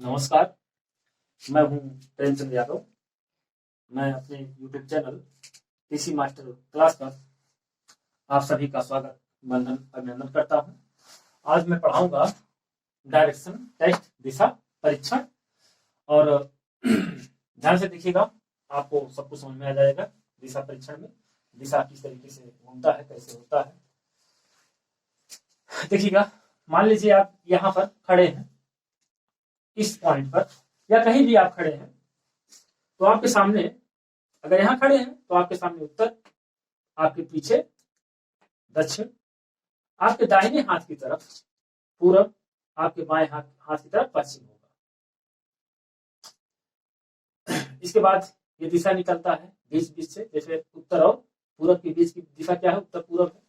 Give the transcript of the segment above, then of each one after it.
नमस्कार। मैं हूं प्रेमचंद यादव। मैं अपने YouTube channel TC master class पर आप सभी का स्वागत वंदन अभिनंदन करता हूं। आज मैं पढ़ाऊंगा डायरेक्शन टेस्ट दिशा परीक्षण और ध्यान से देखिएगा, आपको सब कुछ समझ में आ जाएगा। दिशा परीक्षण में दिशा किस तरीके से घूमता है, कैसे होता है, देखिएगा। मान लीजिए आप यहाँ पर खड़े हैं, इस पॉइंट पर या कहीं भी आप खड़े हैं, तो आपके सामने, अगर यहां खड़े हैं तो आपके सामने उत्तर, आपके पीछे दक्षिण, आपके दाहिने हाथ की तरफ पूरब, आपके बाएं हाथ की तरफ पश्चिम होगा। इसके बाद ये दिशा निकलता है बीच बीच से, जैसे उत्तर और पूरब के बीच की दिशा क्या है, उत्तर पूरब है।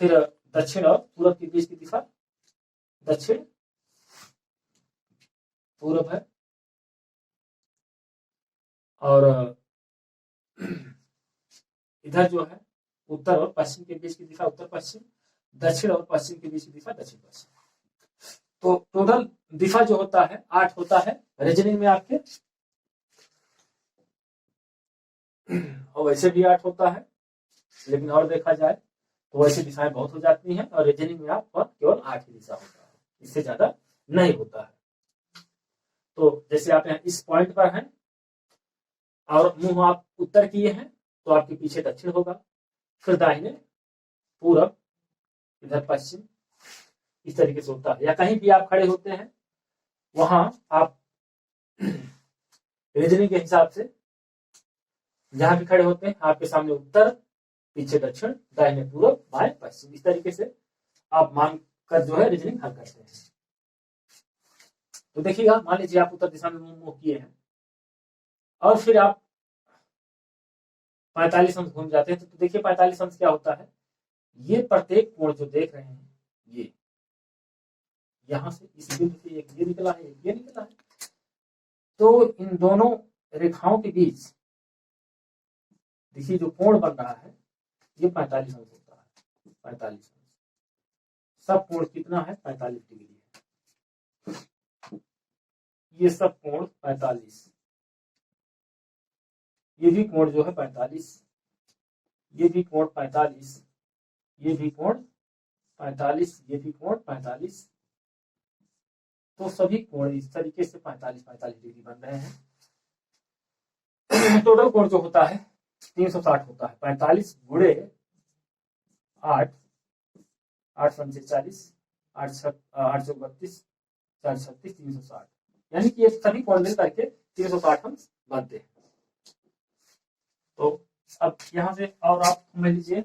फिर दक्षिण और पूरब के बीच की दिशा दक्षिण पूरब है। और इधर जो है उत्तर और पश्चिम के बीच की दिशा उत्तर पश्चिम, दक्षिण और पश्चिम के बीच की दिशा दक्षिण पश्चिम। तो टोटल दिशा जो होता है 8 होता है रीजनिंग में आपके, और वैसे भी 8 होता है, लेकिन और देखा जाए तो वैसे दिशाएं बहुत हो जाती हैं और रीजनिंग में आपका केवल 8 ही दिशा होता है, इससे ज्यादा नहीं होता है। तो जैसे आप यहाँ इस पॉइंट पर हैं और मुंह आप उत्तर किए हैं, तो आपके पीछे दक्षिण होगा, फिर दाहिने पूरब, इधर पश्चिम, इस तरीके से होता है। या कहीं भी आप खड़े होते हैं, वहां आप रीजनिंग के हिसाब से जहां भी खड़े होते हैं, आपके सामने उत्तर, पीछे दक्षिण, दाहिने पूरब, बाएं पश्चिम, इस तरीके से आप मान कर जो है रीजनिंग हल करते हैं। तो देखिएगा, मान लीजिए आप उत्तर दिशा में मुंह किए हैं और फिर आप 45 अंश घूम जाते हैं। तो देखिए 45 अंश क्या होता है, ये प्रत्येक कोण जो देख रहे हैं, ये यहां से इस बिंदु से एक ये निकला है, एक ये निकला है, तो इन दोनों रेखाओं के बीच देखिए जो कोण बन रहा है, ये 45 अंश होता है। 45 अंश, सब कोण कितना है, 45 डिग्री है। ये सब कोण 45, ये भी कोण जो है 45, ये भी कोण 45, ये भी कोण 45, ये भी कोण 45। तो सभी कोण इस तरीके से 45 डिग्री बन रहे हैं। टोटल कोण जो होता है 360 होता है। 45 गुणे 8, 8 पंचे 40, 8 चौ 32, 4 36, 360, यानी कि ये सभी कोण मिल करके 360 अंश बनते हैं। तो अब यहां से और आप समझ लीजिए,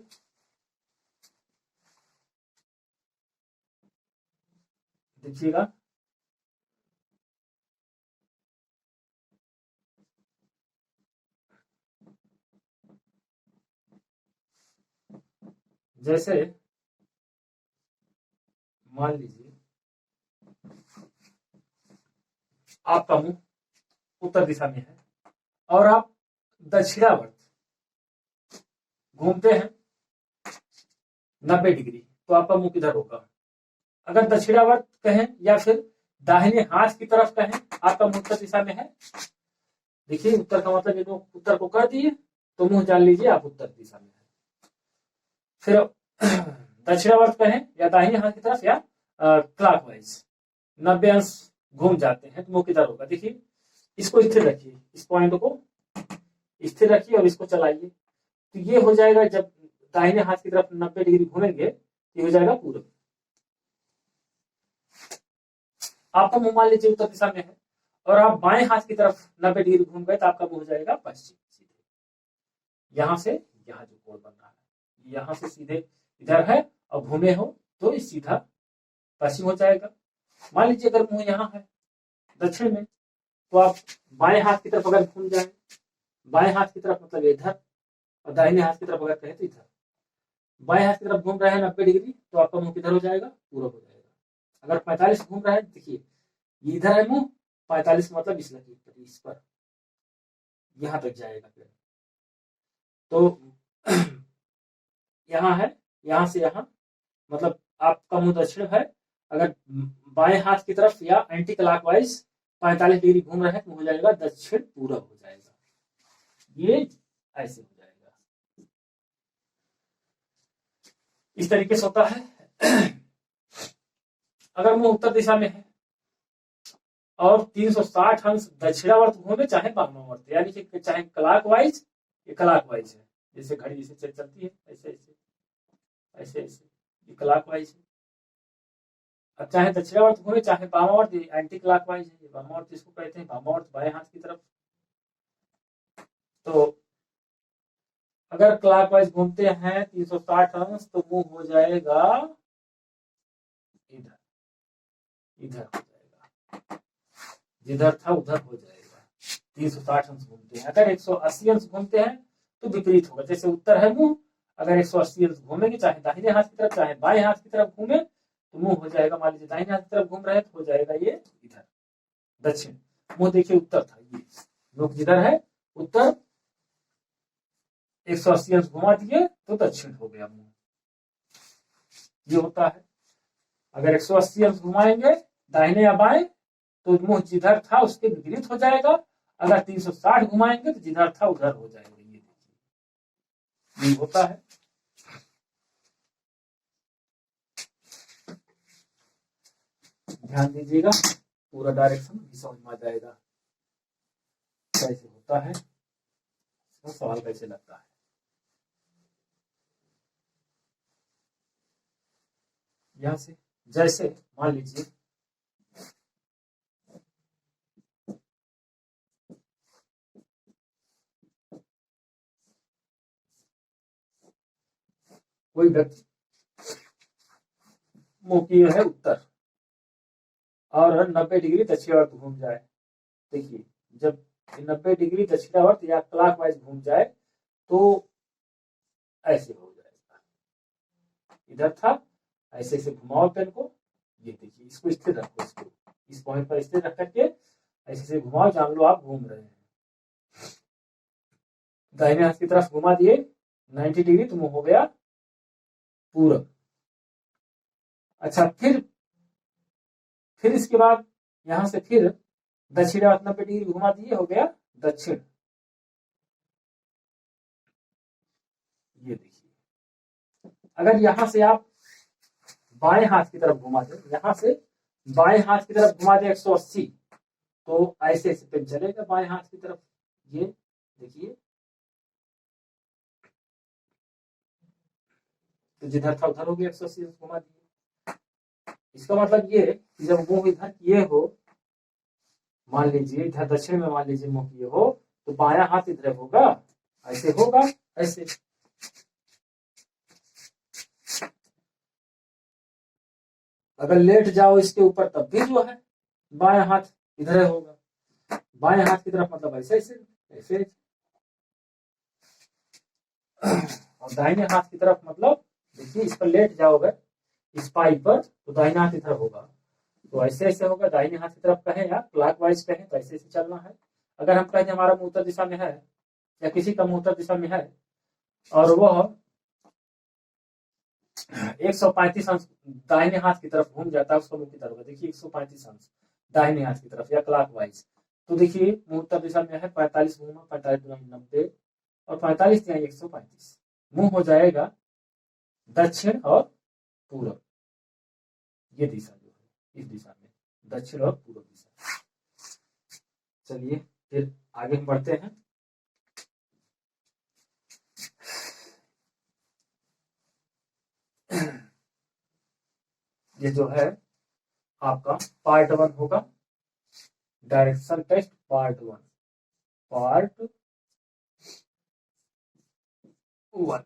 देखिएगा जैसे मान लीजिए आपका मुंह उत्तर दिशा में है और आप दक्षिणावर्त घूमते हैं 90 डिग्री, तो आपका मुंह किधर होगा। अगर दक्षिणावर्त कहें या फिर दाहिने हाथ की तरफ कहें, आपका मुंह उत्तर दिशा में है। देखिए उत्तर का मतलब, ये तो उत्तर को कर दिए तो मुंह जान लीजिए आप उत्तर दिशा में है। फिर दक्षिणावर्त कहें या दाहिने हाथ की तरफ या क्लॉकवाइज 90 अंश घूम जाते हैं, तो मुंह किधर होगा। देखिए इसको स्थिर रखिए, इस पॉइंट को स्थिर रखिए और इसको चलाइए, तो ये हो जाएगा, जब दाहिने हाथ की तरफ 90 डिग्री घूमेंगे, ये हो जाएगा पूरब। आपका मुंह मान लीजिए उत्तर दिशा में है और आप बाएं हाथ की तरफ 90 डिग्री घूम गए, तो आपका मुंह हो जाएगा पश्चिम। सीधे यहां से यहां जो कोण बन रहा है, यहां से सीधे इधर है और घूमे हो तो सीधा पश्चिम हो जाएगा। मान लीजिए अगर मुंह यहाँ है दक्षिण में, तो आप बाएं हाथ की तरफ अगर घूम जाए, बाएं हाथ की तरफ मतलब इधर, और दाहिने हाथ की तरफ अगर कहें तो इधर, बाएं हाथ की तरफ घूम रहे हैं 90 डिग्री, तो आपका मुंह किधर हो जाएगा, पूरब हो जाएगा। अगर 45 घूम रहा है, देखिए ये इधर है मुंह, 45 मतलब इस लकीर पर, इस पर यहां तक जाएगा। फिर तो यहाँ है, यहां से यहां, मतलब आपका मुंह दक्षिण है। अगर बाएं हाथ की तरफ या एंटी क्लॉकवाइज 45 डिग्री घूम रहा है तो हो जाएगा दक्षिण पूरब हो जाएगा, ये ऐसे हो जाएगा। इस तरीके से होता है। अगर मुंह उत्तर दिशा में है और 360 अंश दक्षिणावर्त घूमे चाहे वामावर्त, यानी कि चाहे क्लॉकवाइज, ये क्लॉकवाइज है, जैसे घड़ी जैसे चलती है ऐसे ऐसे ऐसे ऐसे, ये क्लॉकवाइज है। अब चाहे दक्षिणावर्त घूमे चाहे वामावर्त, एंटी क्लॉकवाइज है, वामावर्त इसको कहते हैं, वामावर्त बाएं हाथ की तरफ। तो अगर क्लॉकवाइज घूमते हैं 360 अंश तो मुंह हो जाएगा इधर, इधर हो जाएगा, जिधर था उधर हो जाएगा। 360 अंश घूमते हैं। अगर 180 अंश घूमते हैं तो विपरीत होगा, जैसे उत्तर है मुंह, अगर 180 अंश घूमेंगे चाहे दाहिने हाथ की तरफ चाहे बाएं हाथ की तरफ घूमे तो मुंह हो जाएगा, मान लीजिए दाहिने हाथ की तरफ घूम रहे हैं तो हो जाएगा ये इधर दक्षिण। मुंह देखिए उत्तर था, ये मुख जिधर है उत्तर, 180 अंश घुमा दिए तो दक्षिण हो गया मुंह, ये होता है। अगर 180 अंश घुमाएंगे दाहिने या बाएं तो मुंह जिधर था उसके विपरीत हो जाएगा, अगर 360 घुमाएंगे तो जिधर था उधर हो जाएगा, ये देखिए ये होता है। ध्यान दीजिएगा, पूरा डायरेक्शन भी समझ में आ जाएगा कैसे होता है, सवाल कैसे लगता है। यहां से जैसे मान लीजिए कोई व्यक्ति मुंह की है उत्तर और 90 डिग्री दक्षिणावर्त घूम जाए, देखिए जब 90 डिग्री दक्षिणावर्त या क्लॉकवाइज घूम जाए तो ऐसे हो जाएगा, इधर था ऐसे ऐसे घुमाओ पेन को, ये देखिए इसको स्थिर रखो, इसको इस पॉइंट पर स्थिर रख करके ऐसे ऐसे घुमाओ, जान लो आप घूम रहे हैं। दाहिने हाथ की तरफ घुमा दिए 90 डिग्री तो मुंह हो गया पूरब। अच्छा फिर इसके बाद यहां से फिर दक्षिणावर्त 90 डिग्री घुमा दिए, हो गया दक्षिण, ये देखिए। अगर यहां से आप बाएं हाथ की तरफ घुमा दे, यहां से बाएं हाथ की तरफ घुमा दे 180 तो ऐसे ऐसे पेन चलेगा बाएं हाथ की तरफ, ये देखिए तो जिधर था उधर हो गया, 180 घुमा दिए। इसका मतलब ये कि जब मुंह इधर किए हो, मान लीजिए इधर दक्षिण में मान लीजिए मुंह किए हो तो बायां हाथ इधर होगा, ऐसे होगा ऐसे। अगर लेट जाओ इसके ऊपर तब भी जो है बायां हाथ इधर होगा, बाएं हाथ की तरफ मतलब ऐसे ऐसे ऐसे, और दाहिने हाथ की तरफ मतलब देखिए इस पर लेट जाओगे इस पाइप पर तो दाहिना हाथ इधर होगा, तो ऐसे ऐसे होगा, दाहिने हाथ की तरफ कहें या क्लॉकवाइज कहें तो ऐसे ऐसे चलना है। अगर हम कहें हमारा मुंह उत्तर दिशा में है या किसी का मुंह उत्तर दिशा में है और वह 135 अंश दाहिने हाथ की तरफ घूम जाता है उसका मुंह की तरफ, देखिए 135 अंश दाहिने हाथ की तरफ या क्लॉकवाइज, तो देखिए मुंह उत्तर दिशा में है 45 घूमा, 45 90 और 45 या 135, मुंह हो जाएगा दक्षिण और पूरब, ये दिशा जो है इस दिशा में दक्षिण और पूर्व दिशा। चलिए फिर आगे हम बढ़ते हैं। ये जो है आपका पार्ट 1 होगा, डायरेक्शन टेस्ट पार्ट 1, पार्ट 1।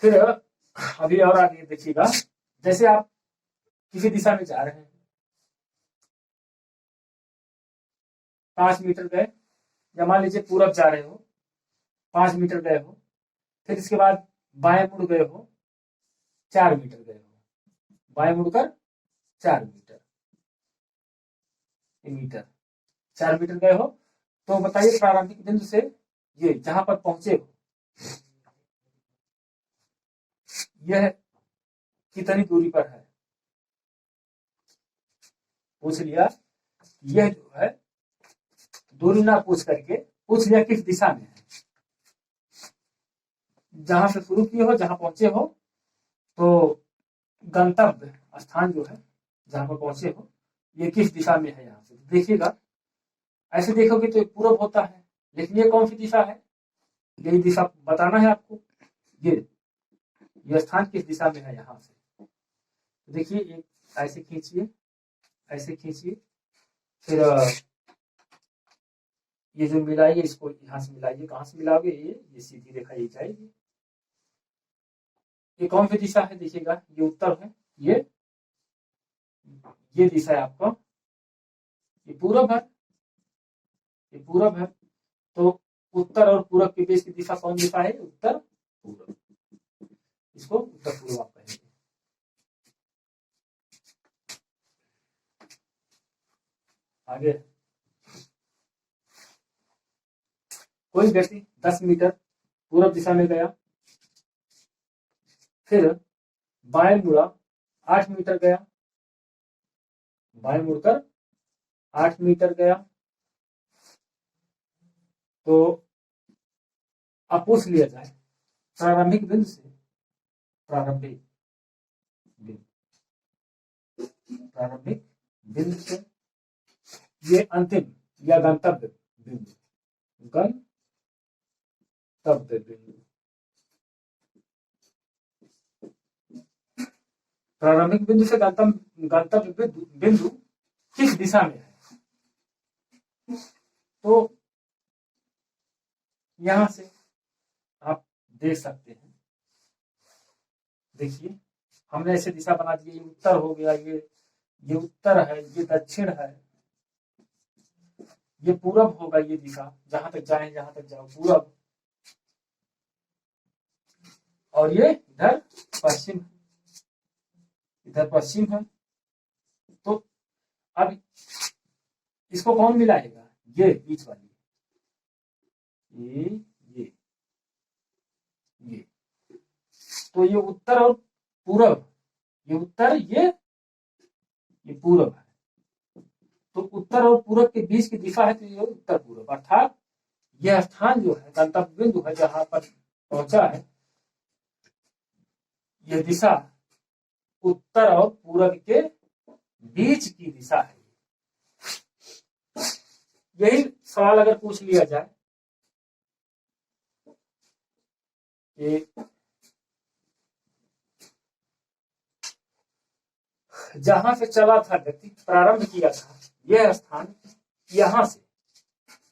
फिर अभी और आगे देखिएगा, जैसे आप किसी दिशा में जा रहे हैं, 5 मीटर गए या मान लीजिए पूरब जा रहे हो 5 मीटर गए हो, फिर इसके बाद बाएं मुड़ गए हो 4 मीटर गए हो, बाएं मुड़कर 4 मीटर 4 मीटर गए हो, तो बताइए प्रारंभिक बिंदु से ये जहां पर पहुंचे हो, यह कितनी दूरी पर है, पूछ लिया। यह जो है दूरी ना पूछ करके पूछ लिया किस दिशा में है। जहां से शुरू किए हो, जहां पहुंचे हो, तो गंतव्य स्थान जो है जहां पर पहुंचे हो, ये किस दिशा में है। यहाँ से देखिएगा, ऐसे देखोगे तो पूरब होता है, लेकिन ये कौन सी दिशा है, यही दिशा बताना है आपको। ये स्थान किस दिशा में है यहाँ से। तो देखिए, एक ऐसे खींचिए, ऐसे खींचिए, फिर ये जो मिलाइए, इसको यहाँ से मिलाइए। कहाँ से मिलाओगे, ये सीधी रेखा ये जाएगी। ये कौन सी दिशा है, देखिएगा, ये उत्तर है, ये दिशा है आपका, ये पूरब है, ये पूरब है। तो उत्तर और पूरब के बीच की दिशा कौन दिशा है, उत्तर पूरब। इसको उत्तर पूर्व आप कहेंगे। आगे, कोई व्यक्ति 10 मीटर पूरब दिशा में गया, फिर बाएं मुड़ा 8 मीटर गया, बाएं मुड़कर 8 मीटर गया। तो अब पूछ लिया जाए प्रारंभिक बिंदु से, प्रारंभिक बिंदु से ये अंतिम या गंतव्य बिंदु, गंतव्य बिंदु, प्रारंभिक बिंदु से गंतव्य बिंदु किस दिशा में है। तो यहां से आप देख सकते हैं, देखिए हमने ऐसे दिशा बना दी, ये उत्तर हो गया, ये उत्तर है, ये दक्षिण है, ये पूरब होगा, ये दिशा जहां तक जाए, जहां तक जाओ पूरब, और ये इधर पश्चिम, इधर पश्चिम है। तो अब इसको कौन मिलाएगा, ये बीच वाली, ये तो ये उत्तर और पूरब, ये उत्तर, ये पूरब है। तो उत्तर और पूरब के बीच की दिशा है, तो ये उत्तर पूरब, अर्थात यह स्थान जो है गंतव्य बिंदु है, जहां पर पहुंचा है, यह दिशा उत्तर और पूरब के बीच की दिशा है। यही सवाल अगर पूछ लिया जाए कि जहां से चला था व्यक्ति, प्रारंभ किया था, यह स्थान यहां से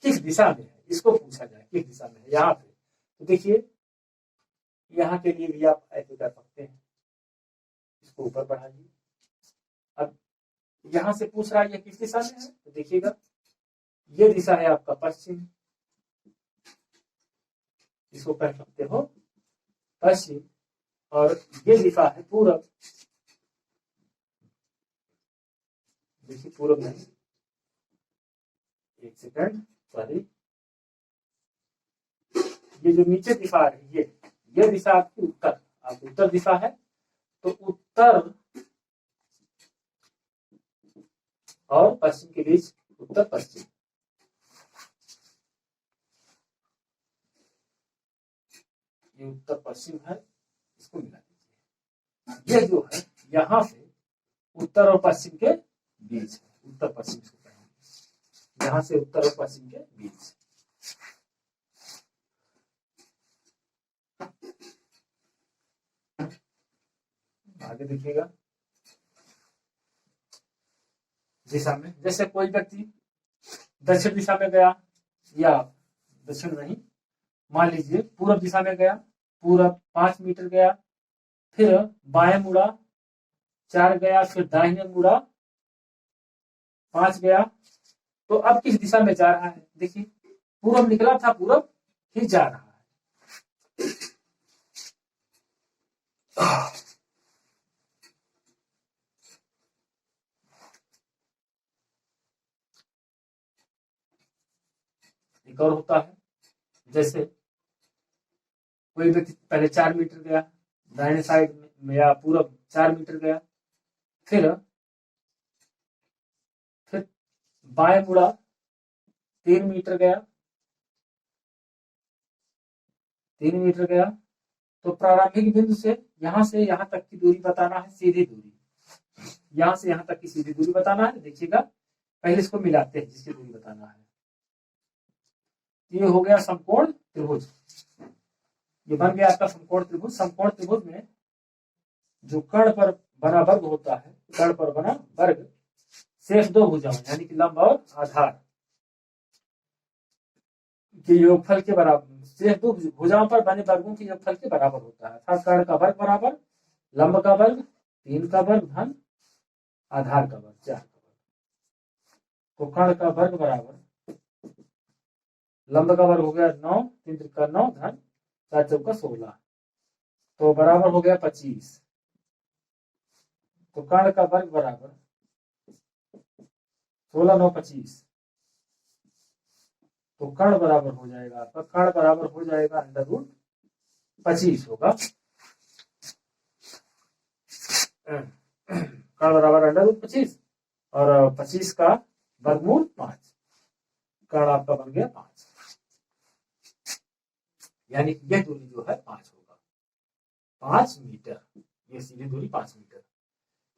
किस दिशा में है, इसको पूछा जाए किस दिशा में है यहाँ पे। तो देखिए, यहाँ के लिए भी आप ऐसे कर सकते हैं, इसको ऊपर बढ़ाइए। अब यहां से पूछ रहा है ये किस दिशा में है, तो देखिएगा, ये दिशा है आपका पश्चिम, इसको कह सकते हो पश्चिम, और ये दिशा है पूरब। देखिए, पूरब नहीं, एक सेकंड, सॉरी, ये जो नीचे दिशा है, ये दिशा आपकी उत्तर, आप उत्तर दिशा है, तो उत्तर और पश्चिम के बीच उत्तर पश्चिम, ये उत्तर पश्चिम है, इसको मिला दीजिए। ये जो है यहां से उत्तर और पश्चिम के बीच है, उत्तर पश्चिम से कहेंगे, यहां से उत्तर और पश्चिम के बीच। आगे देखिएगा, दिशा में, जैसे कोई व्यक्ति दक्षिण दिशा में गया, या दक्षिण नहीं, मान लीजिए पूर्व दिशा में गया, पूरब 5 मीटर गया, फिर बाएं मुड़ा 4 गया, फिर दाहिने मुड़ा 5 गया। तो अब किस दिशा में जा रहा है, देखिए, पूरब निकला था, पूरब ही जा रहा है। एक और होता है, जैसे कोई व्यक्ति पहले 4 मीटर गया दाहिने साइड में, या पूरब 4 मीटर गया, फिर बाएं मुड़ा 3 मीटर गया, 3 मीटर गया। तो प्रारंभिक बिंदु से यहाँ तक की दूरी बताना है, सीधी दूरी, यहाँ से यहाँ तक की सीधी दूरी बताना है। देखिएगा पहले इसको मिलाते हैं जिसकी दूरी बताना है। ये हो गया समकोण त्रिभुज, ये बन गया आपका समकोण त्रिभुज। समकोण त्रिभुज में जो कर्ण पर बना वर्ग होता है, कर्ण पर बना वर्ग शेष दो भुजाओं यानी कि लंब और आधार के योगफल के बराबर, शेष दो भुजाओं पर बने वर्गों के योगफल के बराबर होता है। अर्थात कर्ण का वर्ग बराबर लंब का वर्ग 3 का वर्ग धन आधार का वर्ग 4 का वर्ग। तो कर्ण का वर्ग बराबर लंब का वर्ग हो गया 9, 3 त्रिका 9 धन 4 चौका 16, तो बराबर हो गया 25। तो कर्ण का वर्ग बराबर 16 9 25, तो कर्ण बराबर हो जाएगा आपका, कर्ण बराबर हो जाएगा √25 होगा। कर्ण बराबर √25 और 25 का वर्गमूल 5, कर्ण आपका बन गया 5, यानी कि यह दूरी जो है 5 होगा, 5 मीटर, ये सीधी दूरी 5 मीटर।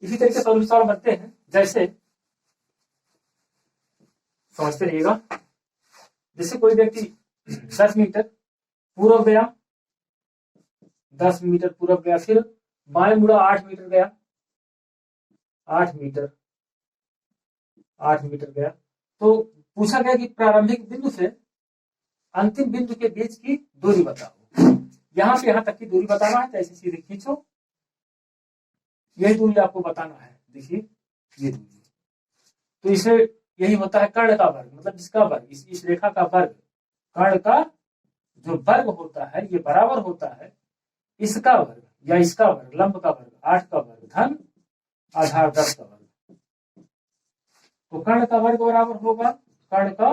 इसी तरीके से और सवाल बनते हैं, जैसे समझते रहिएगा। जैसे कोई व्यक्ति 10 मीटर पूर्व गया, 10 मीटर पूर्व गया, फिर बाएं मुड़ा 8 मीटर गया, 8 मीटर गया। तो पूछा गया कि प्रारंभिक बिंदु से अंतिम बिंदु के बीच की दूरी बताओ। यहां से यहां तक की दूरी बताना है, तो ऐसे सीधे खींचो, यही दूरी आपको बताना है। देखिए ये दूरी, तो इसे यही होता है कर्ण का वर्ग, मतलब इसका वर्ग, इस रेखा का वर्ग, कर्ण का जो वर्ग होता है ये बराबर होता है इसका वर्ग या इसका वर्ग, लंब का वर्ग 8 का वर्ग धन आधार 10 का वर्ग। तो कर्ण का वर्ग बराबर होगा, कर्ण का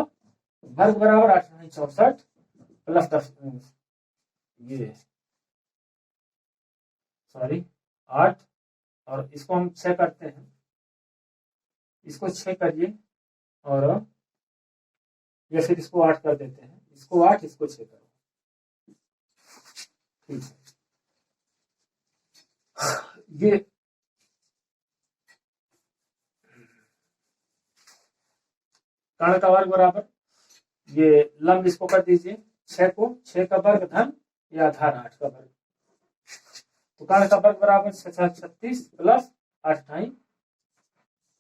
वर्ग बराबर 8 64 प्लस 10, ये सॉरी 8, और इसको हम 6 करते हैं, इसको 6 करिए और या फिर इसको 8 कर देते हैं, इसको 8 इसको 6 करो, ठीक है। ये कर्ण का वर्ग बराबर, ये लंब इसको कर दीजिए 6 को, 6 का वर्ग धन या आधार 8 का वर्ग। तो कर्ण का वर्ग बराबर 36 प्लस 8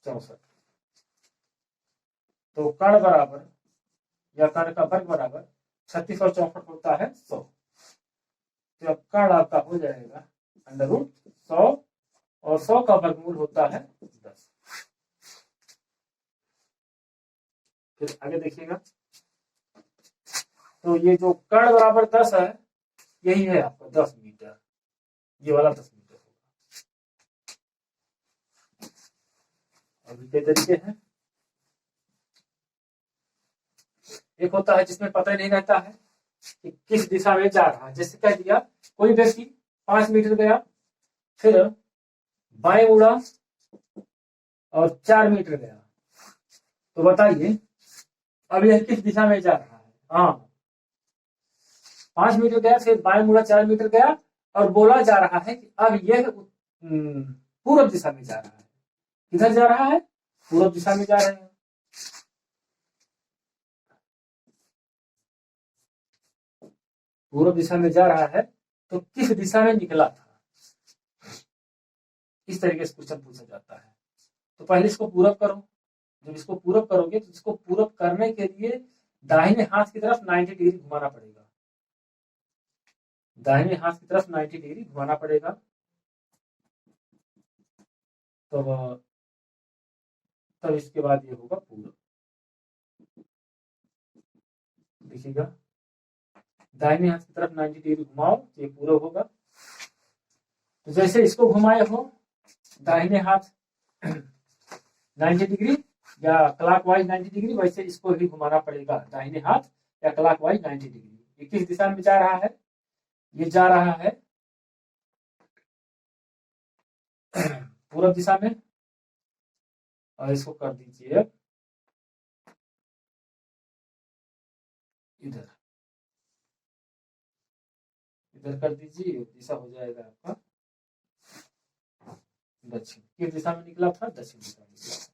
64, तो कर्ण बराबर या कर्ण का वर्ग बराबर 36 और 64 होता है 100। तो अब कर्ण आपका हो जाएगा √100 और 100 का वर्गमूल होता है 10। फिर आगे देखिएगा, तो ये जो कर्ण बराबर 10 है यही है आपका 10 मीटर, ये वाला 10 मीटर होगा। अभी कई तरीके हैं, एक होता है जिसमें पता ही नहीं रहता है कि किस दिशा में जा रहा है। जैसे कह दिया कोई व्यक्ति 5 मीटर गया, फिर बाएं मुड़ा और 4 मीटर गया, तो बताइए अब यह किस दिशा में जा रहा है। हाँ 5 मीटर गया, फिर बाएं मुड़ा 4 मीटर गया, और बोला जा रहा है कि अब यह पूर्व दिशा में जा रहा है। किधर जा रहा है? पूर्व दिशा में जा रहे हैं। पूर्व दिशा में जा रहा है, तो किस दिशा में निकला था, इस तरीके से क्वेश्चन पूछा जाता है। तो पहले इसको पूरक करो, जब इसको पूरक करोगे तो इसको पूरक करने के लिए दाहिने हाथ की तरफ 90 डिग्री घुमाना पड़ेगा, दाहिने हाथ की तरफ 90 डिग्री घुमाना पड़ेगा। तो तब इसके बाद ये होगा पूरक। देखिएगा दाहिने हाथ की तरफ 90 डिग्री घुमाओ तो ये पूरक होगा। तो जैसे इसको घुमाए हो दाहिने हाथ 90 डिग्री या क्लॉकवाइज 90 डिग्री, वैसे इसको भी घुमाना पड़ेगा दाहिने हाथ या क्लॉकवाइज 90 डिग्री। ये किस दिशा में जा रहा है? ये जा रहा है पूर्व दिशा में, और इसको कर दीजिए इधर, इधर कर दीजिए, दिशा हो जाएगा आपका दक्षिण। किस दिशा में निकला था? दक्षिण दिशा में निकला था,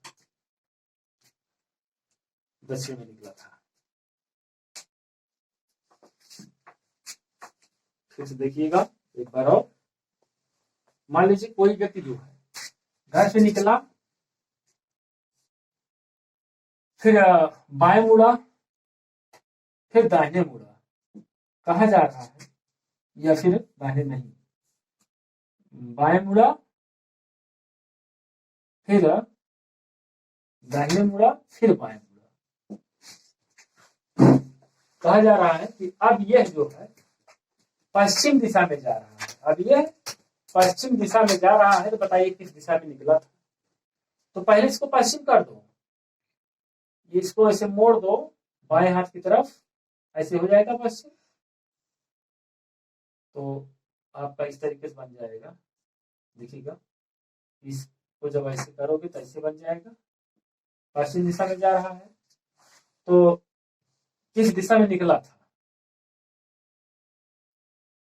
दक्षिण में निकला था। फिर से देखिएगा एक बार और। मान लीजिए कोई व्यक्ति जो है घर से निकला, फिर बाएं मुड़ा, फिर दाहिने मुड़ा, कहाँ जा रहा है? या फिर दाहिने नहीं, बाएं मुड़ा, फिर दाहिने मुड़ा, फिर बाएं मुड़ा, कहा जा रहा है कि अब यह जो है पश्चिम दिशा में जा रहा है। अब यह पश्चिम दिशा में जा रहा है, तो बताइए किस दिशा में निकला था? तो पहले इसको पश्चिम कर दो, इसको ऐसे मोड़ दो बाएं हाथ की तरफ, ऐसे हो जाएगा पश्चिम। तो आपका इस तरीके से बन जाएगा, देखिएगा, इसको जब ऐसे करोगे तो ऐसे बन जाएगा, पश्चिम दिशा में जा रहा है। तो किस दिशा में निकला था?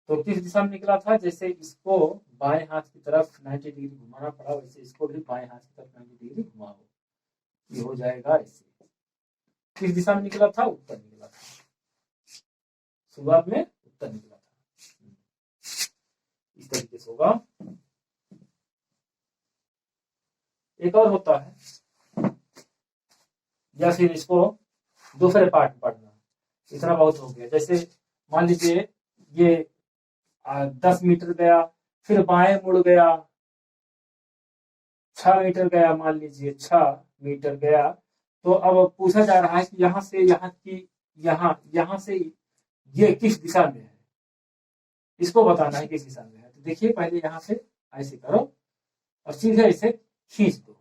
तो किस दिशा में निकला था? जैसे इसको बाएं हाथ की तरफ 90 डिग्री घुमाना पड़ा, वैसे इसको भी बाएं हाथ की तरफ 90 डिग्री घुमाओ, ये हो जाएगा ऐसे। किस दिशा में निकला था? उत्तर निकला था, शुरुआत में उत्तर निकला था। इस तरीके से होगा। एक और होता है, या फिर इसको दूसरे पार्ट में पढ़ना, इतना बहुत हो गया। जैसे मान लीजिए ये 10 मीटर गया, फिर बाएं मुड़ गया, 6 मीटर गया, मान लीजिए 6 मीटर गया। तो अब पूछा जा रहा है कि यहाँ से यहाँ की यहाँ से ये किस दिशा में है, इसको बताना है किस दिशा में है। तो देखिए पहले यहाँ से ऐसे करो और सीधे ऐसे खींच दो,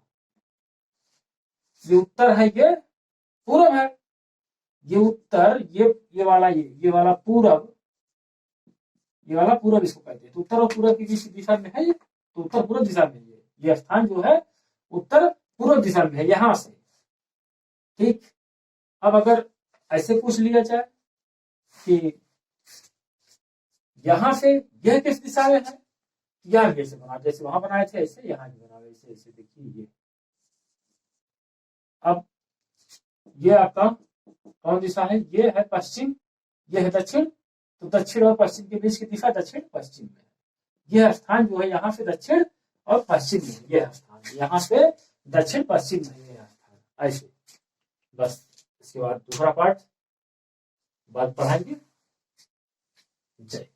ये उत्तर है, ये पूरब है, ये उत्तर, ये वाला पूरब, ये वाला पूरब इसको कहते हैं। तो उत्तर और पूरब की किस दिशा में है ये? तो उत्तर पूर्व दिशा में ये स्थान जो है उत्तर पूर्व दिशा में है, यहां से। ठीक, अब अगर ऐसे पूछ लिया जाए कि यहां से यह किस दिशा में है, यहाँ कैसे बना, जैसे वहां बनाए थे ऐसे यहाँ भी बना, ऐसे ऐसे देखिए ये। अब ये आपका कौन दिशा है? ये है पश्चिम, ये है दक्षिण। तो दक्षिण और पश्चिम के बीच की दिशा दक्षिण पश्चिम में, यह स्थान जो है यहाँ से दक्षिण और पश्चिम में, यह स्थान यहाँ से दक्षिण पश्चिम में यह स्थान, ऐसे। बस इसके बाद दूसरा पार्ट बाद पढ़ाएंगे। जय।